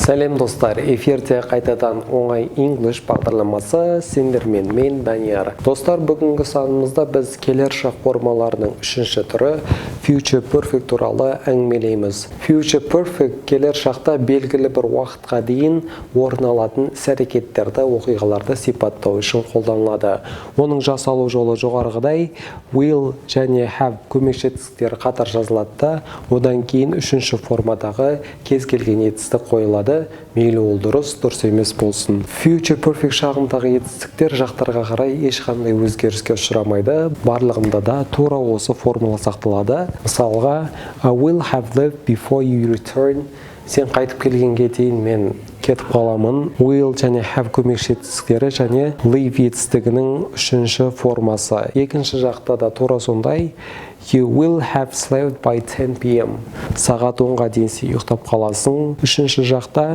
Сәлем достар, эфирде қайтадан оңай English бағдарламасы сендермен мен Данияр. Достар, бүгінгі санымызда біз келер шақ формаларының үшінші түрі Future Perfect туралы әңгімелейміз. Future Perfect келер шақта белгілі бір уақытқа дейін орын алатын іс-әрекеттерді, оқиғаларды сипаттау үшін қолданылады. Оның жасалу жолы жоғарғыдай will және have көмекші етістіктері қатар жазылады. Одан кейін үшінші формадағы кез келген етістік қойылады. Мейлі ол дұрыс емес болсын. Future Perfect шағындағы етістіктер жақтарға қарай ешқандай өзгеріске ұшырамайды. Барлығында да тура осы формула сақталады. Мысалға, I will have lived before you return. Сен қайтып келгенге дейін мен кетіп қаламын. Will және have көмекші етістіктері және live етістігінің үшінші формасы. Екінші жақта да тура сондай. You will have slept by 10 p.m. Сағат 10-ға дейін сен ұйықтап қаласың. Үшінші жақта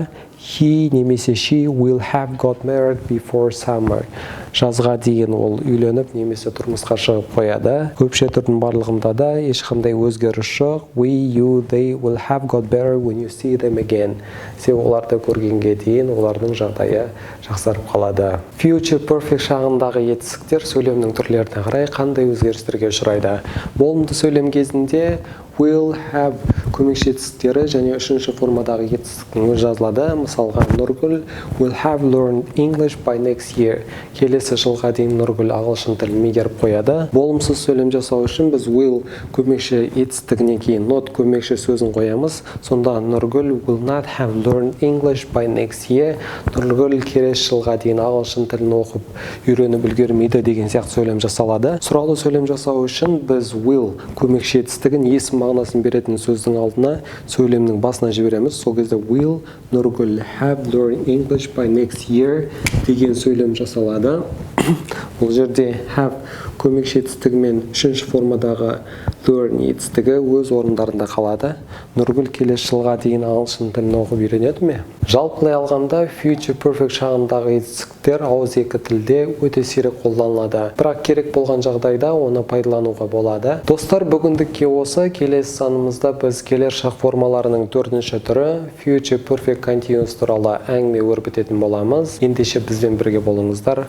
he немесе she will have got married before summer. Жазға дейін ол үйленіп немесе тұрмысқа шығып қояды. Көпше түрдің барлығында да ешқандай өзгеріс жоқ. We, you, they will have got better when you see them again. Сен оларды көргенге дейін олардың жағдайы жақсарып қалады. Future Perfect шағындағы етістіктер сөйлемнің түрлеріне қарай қандай өзгерістерге ұшырайды. Болымды сөйлем кезінде will have көмекші етістіктері және үшінші формадағы етістіктің жазылады. Мысалға, Нұргүл will have learned English by next year. Келесі жылға дейін Нұргүл ағылшын тілін меңгеріп қояды. Болымсыз сөйлем жасау үшін біз will көмекші етістігіне кейін not көмекші сөзін қоямыз. Сонда Нұргүл will not have learned English by next year. Нұргүл келесі жылға дейін ағылшын тілін оқып үйреніп үлгермейді деген сияқты сөйлем жасалады. Сұраулы сөйлем жасау үшін біз will көмекші етістігін есім мағынасын беретін сөздің алдына сөйлемнің басына жібереміз. Сол кезде will Нұргүл have learned English by next year деген сөйлем жасалады. Бұл жерде have көмекші етістігімен үшінші формадағы learn етістігі өз орындарында қалады. Нұргүл келесі жылға дейін ағылшын тілін оқып үйренеді ме? Жалпылай алғанда Future Perfect шағындағы етістіктер ауызекі тілде өте сирек қолданылады. Бірақ керек болған жағдайда оны пайдалануға болады. Достар, бүгіндікке осы. Келесі санымызда біз келер шақ формаларының төртінші түрі Future Perfect Continuous туралы әңгіме өрбітетін боламыз. Ендеше бізбен бірге болыңыздар.